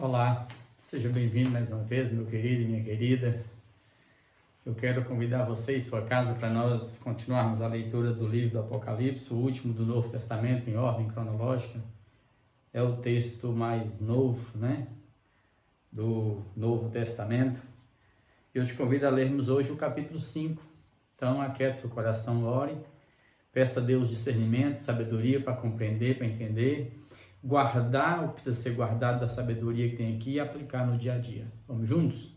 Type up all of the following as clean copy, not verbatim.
Olá, seja bem-vindo mais uma vez, meu querido e minha querida. Eu quero convidar você e sua casa para nós continuarmos a leitura do livro do Apocalipse, o último do Novo Testamento em ordem cronológica. É o texto mais novo, do Novo Testamento. Eu te convido a lermos hoje o capítulo 5. Então, aquiete seu coração, ore, peça a Deus discernimento, sabedoria para compreender, para entender, guardar o que precisa ser guardado da sabedoria que tem aqui e aplicar no dia a dia. Vamos juntos?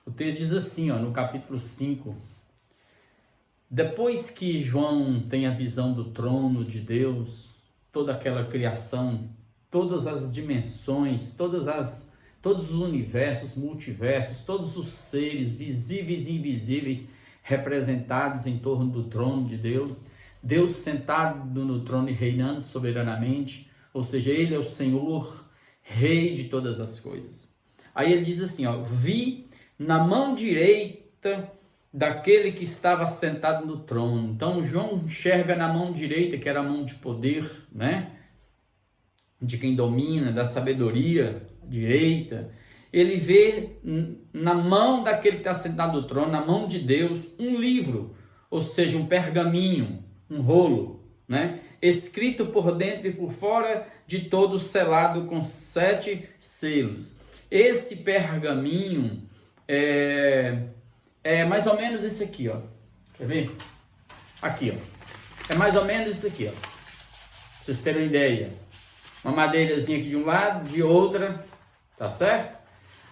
O texto diz assim, no capítulo 5. Depois que João tem a visão do trono de Deus, toda aquela criação, todas as dimensões, todos os universos, multiversos, todos os seres visíveis e invisíveis representados em torno do trono de Deus, Deus sentado no trono e reinando soberanamente, ou seja, Ele é o Senhor, Rei de todas as coisas. Aí ele diz assim, vi na mão direita daquele que estava sentado no trono. Então João enxerga na mão direita, que era a mão de poder, de quem domina, da sabedoria direita. Ele vê na mão daquele que está sentado no trono, na mão de Deus, um livro, ou seja, um pergaminho, um rolo, escrito por dentro e por fora, de todo selado com 7 selos. Esse pergaminho é mais ou menos esse aqui, Quer ver? Aqui, É mais ou menos isso aqui, Pra vocês terem uma ideia. Uma madeirazinha aqui de um lado, de outra, tá certo?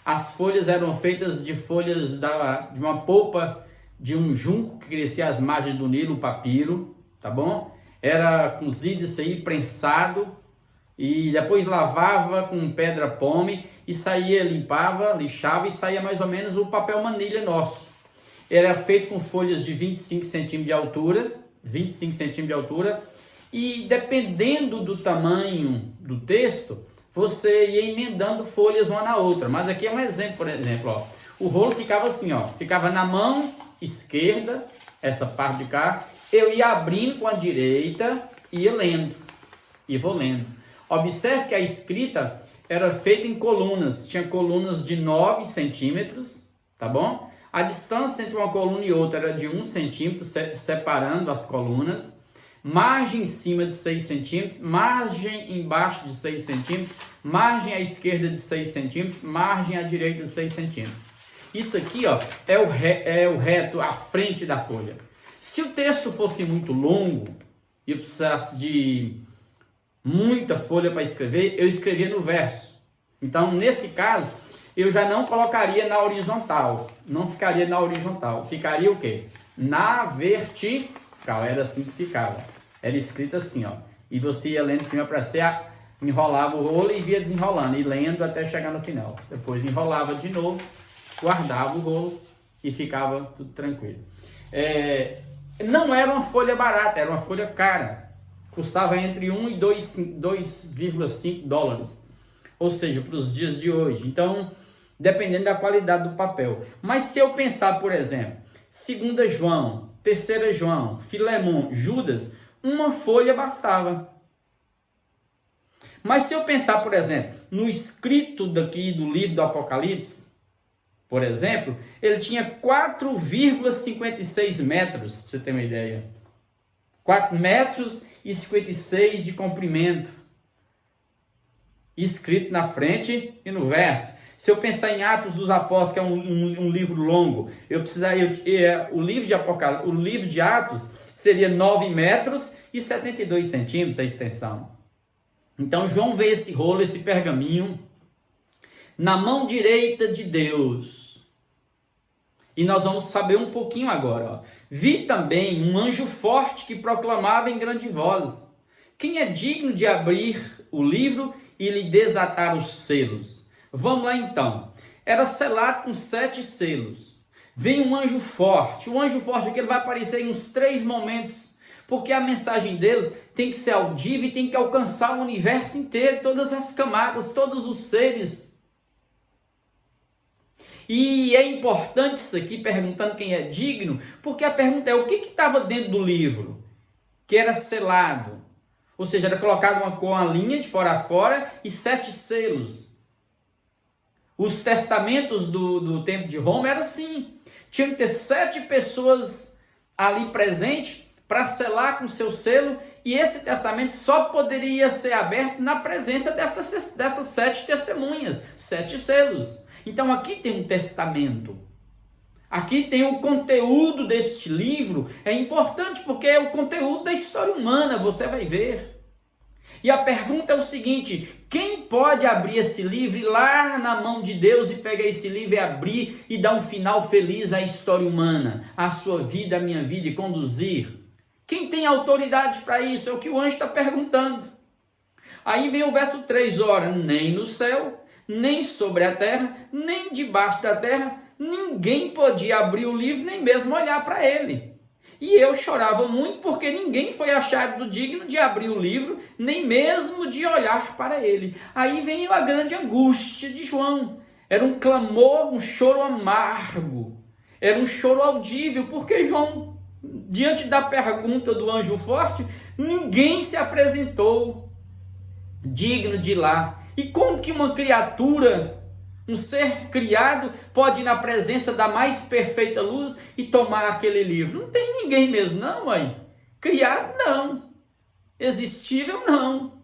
As folhas eram feitas de folhas de uma polpa de um junco que crescia às margens do Nilo, o papiro, tá bom? Era cozido isso aí, prensado, e depois lavava com pedra pome, e saía, limpava, lixava, e saía mais ou menos o papel manilha nosso. Era feito com folhas de 25 centímetros de altura, e dependendo do tamanho do texto, você ia emendando folhas uma na outra. Mas aqui é um exemplo, por exemplo, o rolo ficava assim, ficava na mão esquerda, essa parte de cá, eu ia abrindo com a direita e ia lendo, e vou lendo. Observe que a escrita era feita em colunas, tinha colunas de 9 centímetros, tá bom? A distância entre uma coluna e outra era de 1 centímetro, separando as colunas, margem em cima de 6 centímetros, margem embaixo de 6 centímetros, margem à esquerda de 6 centímetros, margem à direita de 6 centímetros. Isso aqui, é o reto, a frente da folha. Se o texto fosse muito longo e eu precisasse de muita folha para escrever, eu escrevia no verso. Então, nesse caso, eu já não colocaria na horizontal, não ficaria na horizontal, ficaria o quê? Na vertical, era assim que ficava. Era escrito assim, e você ia lendo em cima para você, enrolava o rolo e ia desenrolando, e lendo até chegar no final. Depois enrolava de novo, guardava o rolo e ficava tudo tranquilo. Não era uma folha barata, era uma folha cara. Custava entre 1 e 2,5 dólares. Ou seja, para os dias de hoje. Então, dependendo da qualidade do papel. Mas se eu pensar, por exemplo, 2 João, 3 João, Filemon, Judas, uma folha bastava. Mas se eu pensar, por exemplo, no escrito daqui do livro do Apocalipse, por exemplo, ele tinha 4,56 metros, para você ter uma ideia. 4 metros e 56 de comprimento. Escrito na frente e no verso. Se eu pensar em Atos dos Apóstolos, que é um livro longo, o livro de Apocalipse, o livro de Atos seria 9 metros e 72 centímetros a extensão. Então João vê esse rolo, esse pergaminho, na mão direita de Deus. E nós vamos saber um pouquinho agora. Vi também um anjo forte que proclamava em grande voz: quem é digno de abrir o livro e lhe desatar os selos? Vamos lá então. Era selado com 7 selos. Vem um anjo forte. O anjo forte aqui ele vai aparecer em uns 3 momentos, porque a mensagem dele tem que ser audível e tem que alcançar o universo inteiro, todas as camadas, todos os seres. E é importante isso aqui, perguntando quem é digno, porque a pergunta é: o que estava dentro do livro? Que era selado. Ou seja, era colocado com a linha de fora a fora e 7 selos. Os testamentos do tempo de Roma eram assim. Tinha que ter 7 pessoas ali presentes para selar com seu selo, e esse testamento só poderia ser aberto na presença dessas 7 testemunhas, 7 selos. Então aqui tem um testamento. Aqui tem o conteúdo deste livro. É importante porque é o conteúdo da história humana, você vai ver. E a pergunta é o seguinte: quem pode abrir esse livro, ir lá na mão de Deus e pegar esse livro e abrir e dar um final feliz à história humana, à sua vida, à minha vida, e conduzir? Quem tem autoridade para isso? É o que o anjo está perguntando. Aí vem o verso 3, ora, nem no céu, nem sobre a terra, nem debaixo da terra, ninguém podia abrir o livro, nem mesmo olhar para ele. E eu chorava muito porque ninguém foi achado digno de abrir o livro, nem mesmo de olhar para ele. Aí vem a grande angústia de João. Era um clamor, um choro amargo. Era um choro audível, porque João, diante da pergunta do anjo forte, ninguém se apresentou digno de ir lá. E como que uma criatura, um ser criado, pode ir na presença da mais perfeita luz e tomar aquele livro? Não tem ninguém mesmo, não, mãe. Criado, não. Existível, não.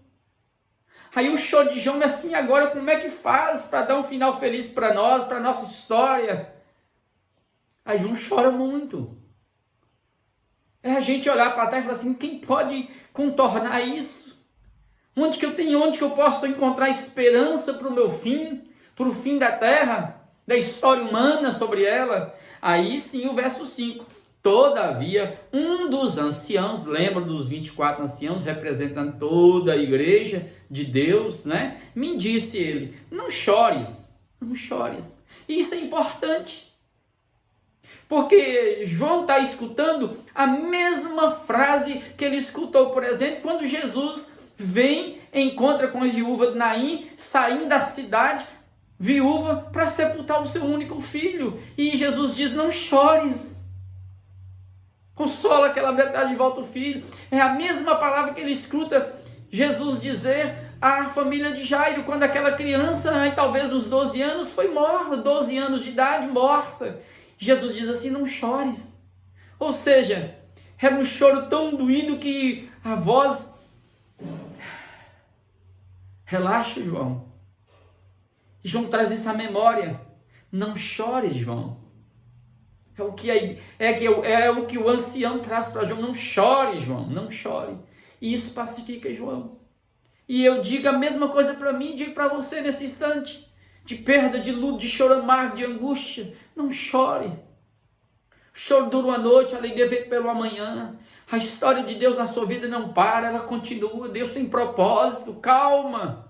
Aí o choro de João é assim: agora como é que faz para dar um final feliz para nós, para nossa história? Aí João chora muito. É a gente olhar para trás e falar assim: quem pode contornar isso? Onde que eu posso encontrar esperança para o meu fim? Para o fim da terra, da história humana sobre ela? Aí sim o verso 5. Todavia, um dos anciãos, lembra dos 24 anciãos representando toda a igreja de Deus, né? Me disse ele: não chores, não chores. E isso é importante, porque João está escutando a mesma frase que ele escutou, por exemplo, quando Jesus vem, encontra com a viúva de Naim, saindo da cidade, viúva, para sepultar o seu único filho. E Jesus diz: não chores. Consola aquela mulher, traz de volta o filho. É a mesma palavra que ele escuta Jesus dizer à família de Jairo, quando aquela criança, talvez uns 12 anos, foi morta, 12 anos de idade, morta. Jesus diz assim: não chores. Ou seja, era um choro tão doído que a voz... Relaxa, João. João traz isso à memória. Não chore, João. É o que o ancião traz para João. Não chore, João, não chore. E isso pacifica João. E eu digo a mesma coisa para mim, digo para você nesse instante, de perda, de luto, de choro amargo, de angústia. Não chore. O choro dura uma noite, a alegria vem pelo amanhã. A história de Deus na sua vida não para, ela continua. Deus tem propósito. Calma.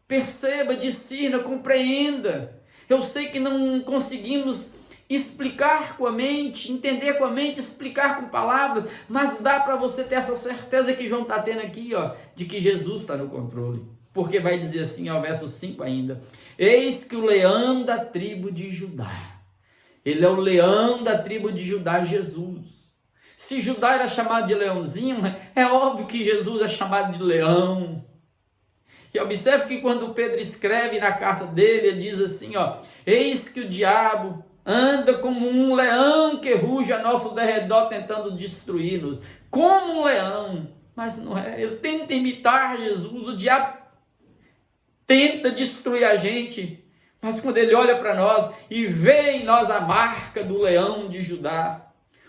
Perceba, discirna, compreenda. Eu sei que não conseguimos explicar com a mente, entender com a mente, explicar com palavras, mas dá para você ter essa certeza que João está tendo aqui, de que Jesus está no controle. Porque vai dizer assim, verso 5 ainda: eis que o leão da tribo de Judá. Ele é o leão da tribo de Judá, Jesus. Se Judá era chamado de leãozinho, é óbvio que Jesus é chamado de leão. E observe que quando Pedro escreve na carta dele, ele diz assim, eis que o diabo anda como um leão que ruge a nosso derredor tentando destruir-nos. Como um leão. Mas não é. Ele tenta imitar Jesus. O diabo tenta destruir a gente. Mas quando ele olha para nós e vê em nós a marca do leão de Judá,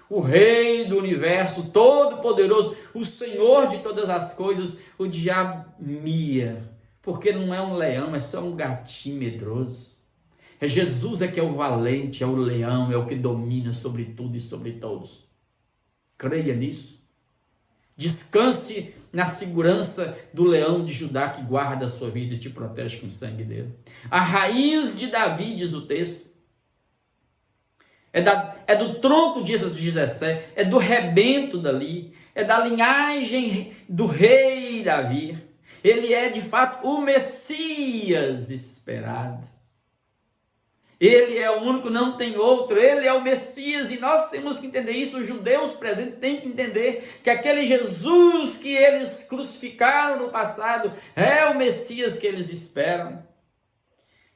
o rei do universo, todo-poderoso, o Senhor de todas as coisas, o diabo mia, porque não é um leão, é só um gatinho medroso. É Jesus que é o valente, é o leão, é o que domina sobre tudo e sobre todos. Creia nisso. Descanse na segurança do leão de Judá que guarda a sua vida e te protege com o sangue dele. A raiz de Davi, diz o texto, é do tronco, diz 17, é do rebento dali, é da linhagem do rei Davi. Ele é de fato o Messias esperado. Ele é o único, não tem outro. Ele é o Messias e nós temos que entender isso. Os judeus presentes têm que entender que aquele Jesus que eles crucificaram no passado é o Messias que eles esperam.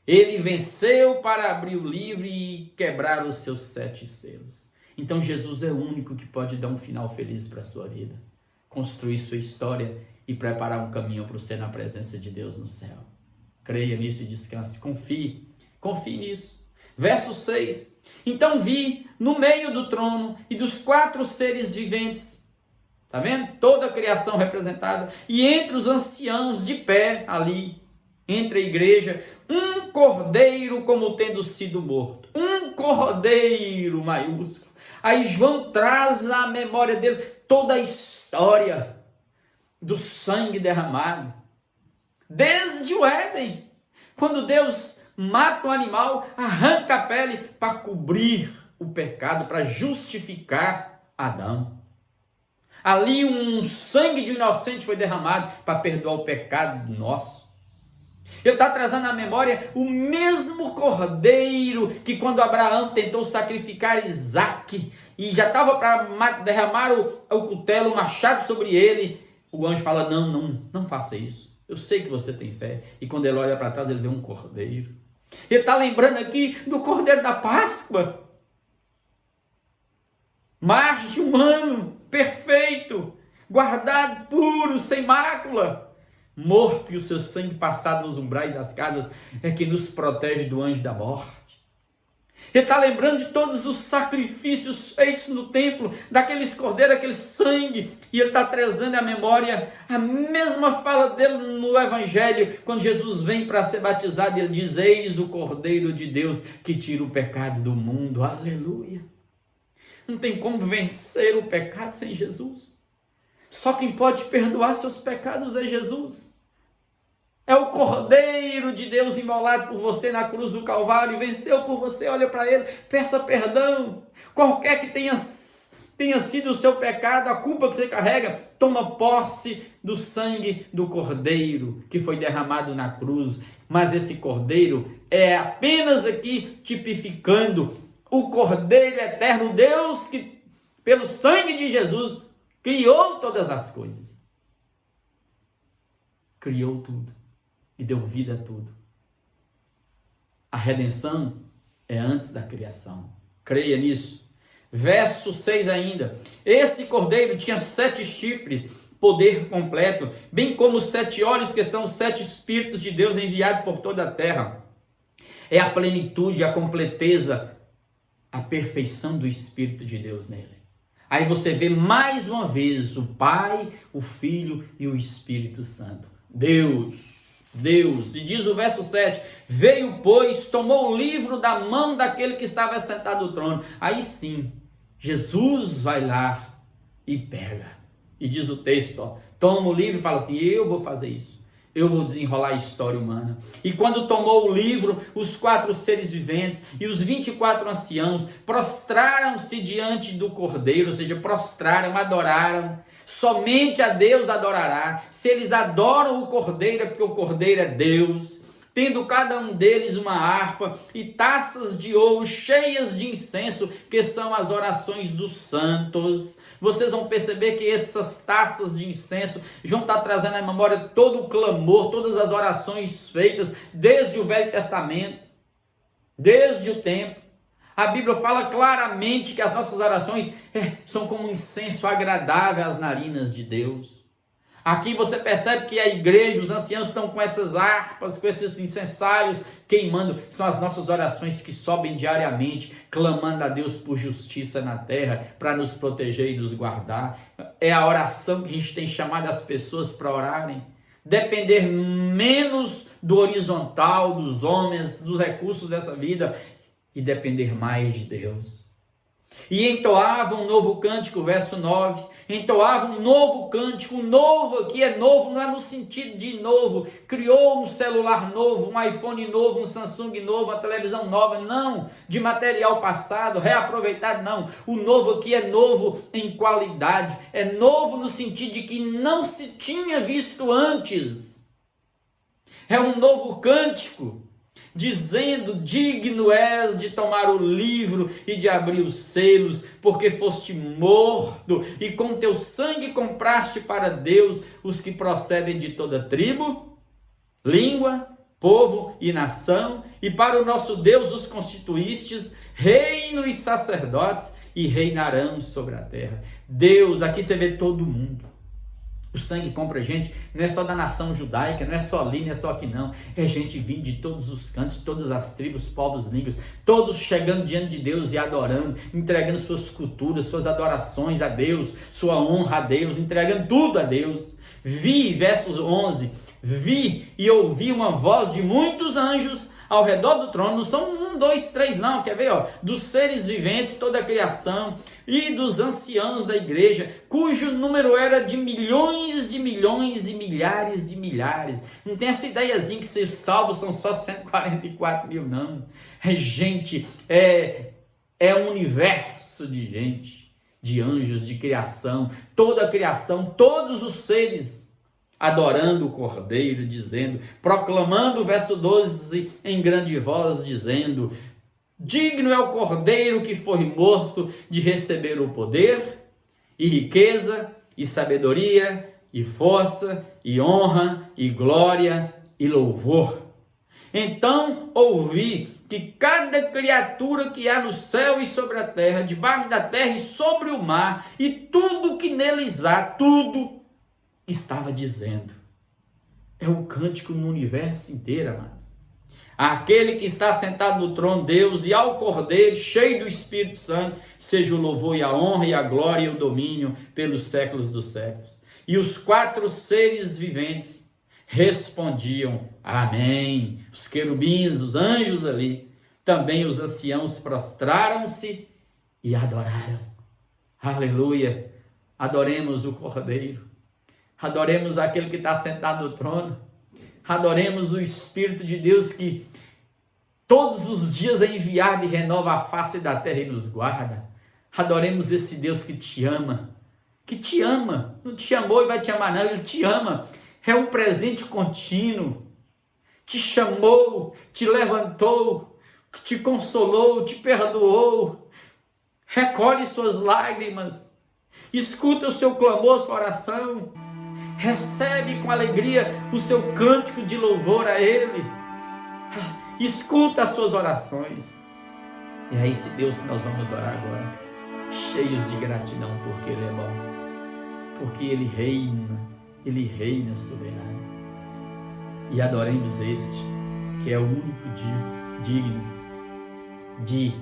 Ele venceu para abrir o livro e quebrar os seus 7 selos. Então Jesus é o único que pode dar um final feliz para a sua vida, construir sua história e preparar um caminho para você na presença de Deus no céu. Creia nisso e descanse, confie nisso. Verso 6, então vi no meio do trono e dos 4 seres viventes, tá vendo? Toda a criação representada, e entre os anciãos de pé ali, entre a igreja, um cordeiro como tendo sido morto, um cordeiro maiúsculo. Aí João traz à memória dele toda a história do sangue derramado, desde o Éden, quando Deus mata um animal, arranca a pele para cobrir o pecado, para justificar Adão. Ali um sangue de inocente foi derramado para perdoar o pecado nosso. Ele está trazendo à memória o mesmo cordeiro que quando Abraão tentou sacrificar Isaque e já estava para derramar o cutelo, o machado sobre ele, o anjo fala, não faça isso. Eu sei que você tem fé. E quando ele olha para trás, ele vê um cordeiro. Ele está lembrando aqui do cordeiro da Páscoa. Mais de um ano, perfeito, guardado, puro, sem mácula. Morto e o seu sangue passado nos umbrais das casas é que nos protege do anjo da morte. Ele está lembrando de todos os sacrifícios feitos no templo, daqueles cordeiros, aquele sangue, e ele está trazendo à memória a mesma fala dele no Evangelho, quando Jesus vem para ser batizado, ele diz, eis o Cordeiro de Deus que tira o pecado do mundo, aleluia. Não tem como vencer o pecado sem Jesus. Só quem pode perdoar seus pecados é Jesus. É o Cordeiro de Deus imolado por você na cruz do Calvário, venceu por você, olha para ele, peça perdão. Qualquer que tenha sido o seu pecado, a culpa que você carrega, toma posse do sangue do Cordeiro que foi derramado na cruz. Mas esse Cordeiro é apenas aqui tipificando o Cordeiro eterno, Deus que pelo sangue de Jesus criou todas as coisas. Criou tudo e deu vida a tudo. A redenção é antes da criação. Creia nisso. Verso 6 ainda. Esse cordeiro tinha 7 chifres, poder completo, bem como os 7 olhos, que são os 7 Espíritos de Deus enviados por toda a terra. É a plenitude, a completeza, a perfeição do Espírito de Deus nele. Aí você vê mais uma vez o Pai, o Filho e o Espírito Santo. Deus. E diz o verso 7, veio, pois, tomou o livro da mão daquele que estava sentado no trono. Aí sim, Jesus vai lá e pega. E diz o texto, ó, toma o livro e fala assim, eu vou fazer isso. Eu vou desenrolar a história humana. E quando tomou o livro, os 4 seres viventes e os 24 anciãos prostraram-se diante do Cordeiro, ou seja, prostraram, adoraram. Somente a Deus adorará. Se eles adoram o Cordeiro, é porque o Cordeiro é Deus. Tendo cada um deles uma harpa e taças de ouro cheias de incenso, que são as orações dos santos. Vocês vão perceber que essas taças de incenso, João está trazendo à memória todo o clamor, todas as orações feitas desde o Velho Testamento, desde o tempo. A Bíblia fala claramente que as nossas orações são como um incenso agradável às narinas de Deus. Aqui você percebe que a igreja, os anciãos estão com essas harpas, com esses incensários queimando. São as nossas orações que sobem diariamente, clamando a Deus por justiça na terra, para nos proteger e nos guardar. É a oração que a gente tem chamado as pessoas para orarem. Depender menos do horizontal, dos homens, dos recursos dessa vida e depender mais de Deus. E entoavam um novo cântico, verso 9, entoavam um novo cântico, novo aqui é novo, não é no sentido de novo, criou um celular novo, um iPhone novo, um Samsung novo, uma televisão nova, não, de material passado, reaproveitado, não, o novo aqui é novo em qualidade, é novo no sentido de que não se tinha visto antes, é um novo cântico, dizendo, digno és de tomar o livro e de abrir os selos, porque foste morto, e com teu sangue compraste para Deus os que procedem de toda tribo, língua, povo e nação, e para o nosso Deus os constituístes reino e sacerdotes, e reinarão sobre a terra. Deus, aqui você vê todo mundo. O sangue compra gente, não é só da nação judaica, não é só ali, não é só aqui não. É gente vindo de todos os cantos, todas as tribos, povos, línguas, todos chegando diante de Deus e adorando, entregando suas culturas, suas adorações a Deus, sua honra a Deus, entregando tudo a Deus. Vi, versos 11, vi e ouvi uma voz de muitos anjos ao redor do trono. Não são 1, 2, 3 não, quer ver? Dos seres viventes, toda a criação, e dos anciãos da igreja, cujo número era de milhões e milhares de milhares. Não tem essa ideiazinha que se salvos são só 144 mil, não. É gente, é um universo de gente, de anjos, de criação, toda a criação, todos os seres adorando o Cordeiro, dizendo, proclamando o verso 12 em grande voz, dizendo, digno é o Cordeiro que foi morto de receber o poder, e riqueza, e sabedoria, e força, e honra, e glória, e louvor. Então ouvi que cada criatura que há no céu e sobre a terra, debaixo da terra e sobre o mar, e tudo que neles há, tudo estava dizendo. É o cântico no universo inteiro, amados. Aquele que está sentado no trono, Deus, e ao Cordeiro, cheio do Espírito Santo, seja o louvor e a honra e a glória e o domínio pelos séculos dos séculos. E os 4 seres viventes respondiam, amém. Os querubins, os anjos ali, também os anciãos prostraram-se e adoraram. Aleluia. Adoremos o Cordeiro. Adoremos aquele que está sentado no trono. Adoremos o Espírito de Deus que todos os dias é enviado e renova a face da terra e nos guarda. Adoremos esse Deus que te ama. Que te ama. Não te amou e vai te amar não, Ele te ama. É um presente contínuo. Te chamou, te levantou, te consolou, te perdoou. Recolhe suas lágrimas. Escuta o seu clamor, sua oração. Recebe com alegria o seu cântico de louvor a Ele. Escuta as suas orações. E é esse Deus que nós vamos orar agora, cheios de gratidão, porque Ele é bom, porque Ele reina soberano. E adoremos este, que é o único digno de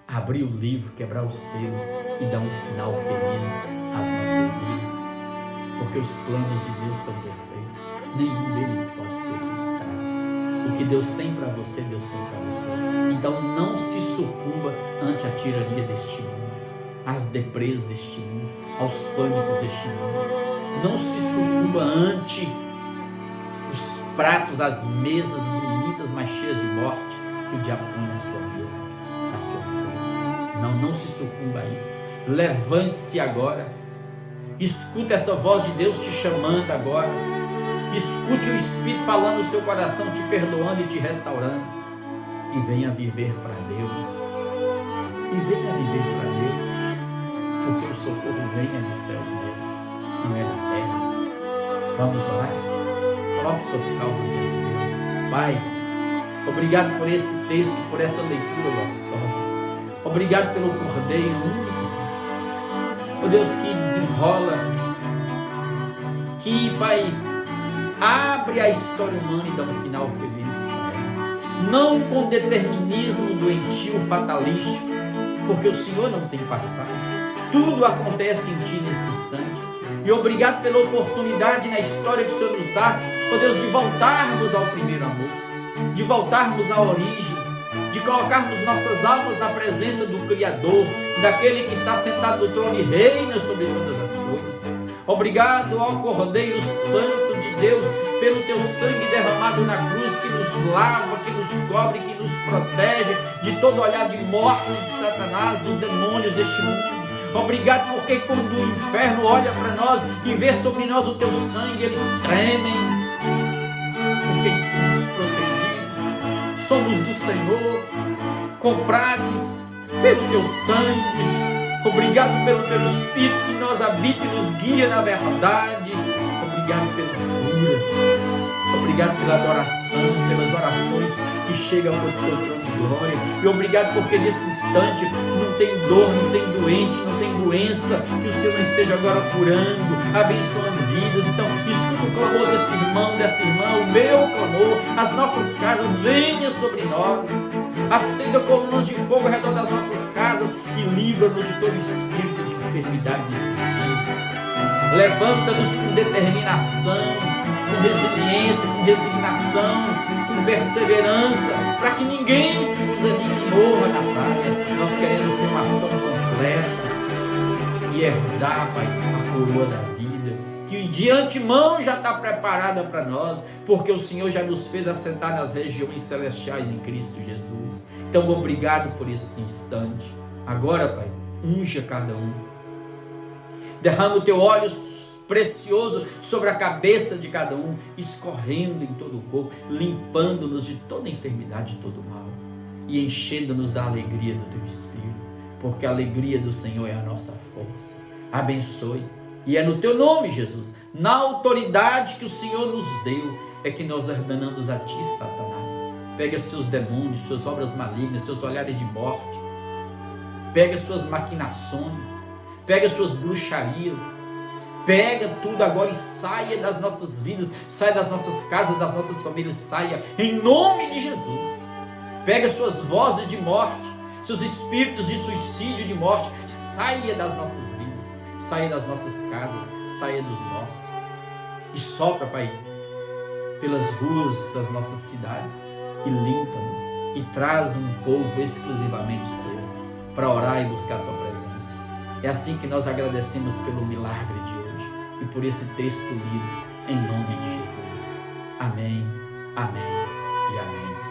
abrir o livro, quebrar os selos e dar um final feliz às nossas vidas. Porque os planos de Deus são perfeitos, nenhum deles pode ser frustrado. O que Deus tem para você, Deus tem para você. Então não se sucumba ante a tirania deste mundo, às deprês deste mundo, aos pânicos deste mundo. Não se sucumba ante os pratos, as mesas bonitas, mas cheias de morte, que o diabo põe na sua mesa, na sua frente. Não se sucumba a isso. Levante-se agora. Escute essa voz de Deus te chamando agora. Escute o Espírito falando no seu coração, te perdoando e te restaurando. E venha viver para Deus. E venha viver para Deus. Porque o socorro vem dos céus mesmo, não é da terra. Vamos orar? Coloque suas causas diante de Deus. Pai, obrigado por esse texto, por essa leitura gostosa. Obrigado pelo Cordeiro único. Oh Deus, que desenrola, que, Pai, abre a história humana e dá um final feliz. Não com determinismo doentio, fatalístico, porque o Senhor não tem passado. Tudo acontece em Ti nesse instante. E obrigado pela oportunidade na história que o Senhor nos dá, oh Deus, de voltarmos ao primeiro amor, de voltarmos à origem, de colocarmos nossas almas na presença do Criador, daquele que está sentado no trono e reina sobre todas as coisas. Obrigado ao Cordeiro Santo de Deus, pelo Teu sangue derramado na cruz, que nos lava, que nos cobre, que nos protege de todo olhar de morte de Satanás, dos demônios deste mundo. Obrigado porque quando o inferno olha para nós e vê sobre nós o Teu sangue, eles tremem, porque estamos protegidos, somos do Senhor, comprados pelo Teu sangue. Obrigado pelo Teu Espírito que nos habita e nos guia na verdade. Obrigado pela cura. Obrigado pela adoração, pelas orações que chegam ao teu trono de glória. E obrigado porque nesse instante não tem dor, não tem doente, não tem doença, que o Senhor não esteja agora curando, abençoando vidas. Então, escuta o clamor desse irmão, dessa irmã, o meu clamor, as nossas casas, venha sobre nós. Acenda colunas de fogo ao redor das nossas casas e livra-nos de todo espírito de enfermidade desse dia. Levanta-nos com determinação, com resiliência, com resignação, com perseverança, para que ninguém se desanime e morra na praia. Nós queremos ter uma ação completa e herdar, Pai, a coroa da vida, que de antemão já está preparada para nós, porque o Senhor já nos fez assentar nas regiões celestiais em Cristo Jesus. Então, obrigado por esse instante. Agora, Pai, unja cada um. Derrama o teu óleo precioso sobre a cabeça de cada um, escorrendo em todo o corpo, limpando-nos de toda enfermidade, de todo mal, e enchendo-nos da alegria do teu Espírito, porque a alegria do Senhor é a nossa força. Abençoe, e é no teu nome, Jesus, na autoridade que o Senhor nos deu, é que nós ordenamos a ti, Satanás. Pega seus demônios, suas obras malignas, seus olhares de morte, pega suas maquinações, pega suas bruxarias, pega tudo agora e saia das nossas vidas, saia das nossas casas, das nossas famílias, saia em nome de Jesus. Pega suas vozes de morte, seus espíritos de suicídio, de morte, saia das nossas vidas, saia das nossas casas, saia dos nossos, e sopra, Pai, pelas ruas das nossas cidades, e limpa-nos, e traz um povo exclusivamente seu, para orar e buscar a tua presença. É assim que nós agradecemos pelo milagre de hoje e por esse texto lido, em nome de Jesus. Amém, amém e amém.